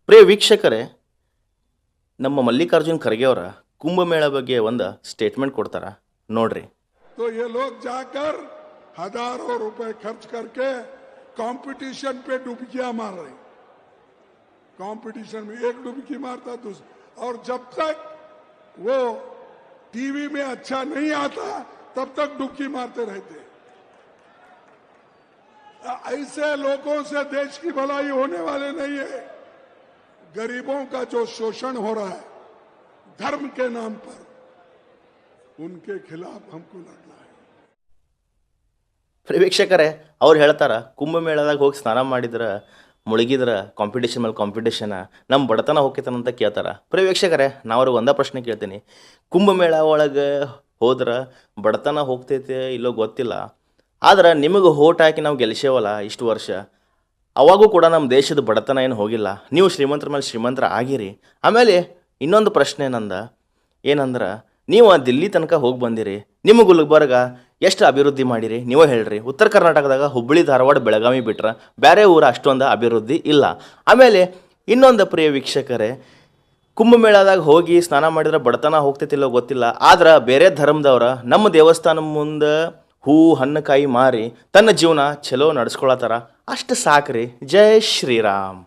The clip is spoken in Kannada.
ಪ್ರಿಯ ವೀಕ್ಷಕರೇ, ನಮ್ಮ ಮಲ್ಲಿಕಾರ್ಜುನ್ ಖರ್ಗೆ ಅವರ ಕುಂಭಮೇಳ ಬಗ್ಗೆ ಒಂದು ಸ್ಟೇಟ್ಮೆंट ಕೊಡ್ತಾರ ನೋಡ್ರಿ. तो ये लोग जाकर हजारों रुपए खर्च करके कंपटीशन पे डुबकियां मार रहे, कंपटीशन में एक डुबकी मारता दूसरा, और जब तक वो टीवी में अच्छा नहीं आता तब तक डुबकी मारते रहते. ऐसे लोगों से देश की भलाई होने वाले नहीं है. गरीबों का जो शोषण हो रहा है धर्म के नाम पर, उनके खिलाफ हमको लड़ना है. ಪ್ರಿಯ ವೀಕ್ಷಕರೇ, ಅವ್ರು ಹೇಳ್ತಾರ ಕುಂಭಮೇಳದಾಗ ಹೋಗಿ ಸ್ನಾನ ಮಾಡಿದ್ರೆ ಮುಳುಗಿದ್ರೆ ಕಾಂಪಿಟೇಷನ್ ಮೇಲೆ ಕಾಂಪಿಟೇಷನ್ ನಮ್ಮ ಬಡತನ ಹೋಗ್ತೈತಂತ ಕೇಳ್ತಾರ. ಪ್ರಿಯ ವೀಕ್ಷಕರೇ, ನಾವು ಅವ್ರಿಗೆ ಒಂದೇ ಪ್ರಶ್ನೆ ಕೇಳ್ತೀನಿ. ಕುಂಭಮೇಳ ಒಳಗೆ ಹೋದ್ರೆ ಬಡತನ ಹೋಗ್ತೈತೆ ಇಲ್ಲೋ ಗೊತ್ತಿಲ್ಲ, ಆದ್ರೆ ನಿಮಗೆ ಹೋಟ್ ಹಾಕಿ ನಾವು ಗೆಲ್ಸೇವಲ್ಲ ಇಷ್ಟು ವರ್ಷ, ಅವಾಗೂ ಕೂಡ ನಮ್ಮ ದೇಶದ ಬಡತನ ಏನು ಹೋಗಿಲ್ಲ. ನೀವು ಶ್ರೀಮಂತರ ಮೇಲೆ ಶ್ರೀಮಂತರ ಆಗಿರಿ. ಆಮೇಲೆ ಇನ್ನೊಂದು ಪ್ರಶ್ನೆ ಏನಂದ್ರೆ ನೀವು ದಿಲ್ಲಿ ತನಕ ಹೋಗಿ ಬಂದಿರಿ, ನಿಮ್ಮ ಗುಲ್ಬರ್ಗ ಎಷ್ಟು ಅಭಿವೃದ್ಧಿ ಮಾಡಿರಿ ನೀವೇ ಹೇಳ್ರಿ. ಉತ್ತರ ಕರ್ನಾಟಕದಾಗ ಹುಬ್ಬಳ್ಳಿ ಧಾರವಾಡ ಬೆಳಗಾವಿ ಬಿಟ್ರೆ ಬೇರೆ ಊರು ಅಷ್ಟೊಂದು ಅಭಿವೃದ್ಧಿ ಇಲ್ಲ. ಆಮೇಲೆ ಇನ್ನೊಂದು ಪ್ರಿಯ ವೀಕ್ಷಕರೇ, ಕುಂಭಮೇಳದಾಗ ಹೋಗಿ ಸ್ನಾನ ಮಾಡಿದ್ರೆ ಬಡತನ ಹೋಗ್ತೈತಿಲ್ಲೋ ಗೊತ್ತಿಲ್ಲ, ಆದ್ರೆ ಬೇರೆ ಧರ್ಮದವ್ರ ನಮ್ಮ ದೇವಸ್ಥಾನ ಮುಂದೆ ಹೂ ಹಣ್ಣು ಕಾಯಿ ಮಾರಿ ತನ್ನ ಜೀವನ ಚಲೋ ನಡೆಸ್ಕೊಳತ್ತಾರ. ಅಷ್ಟು ಸಾಕ್ರಿ. ಜೈ ಶ್ರೀರಾಮ್.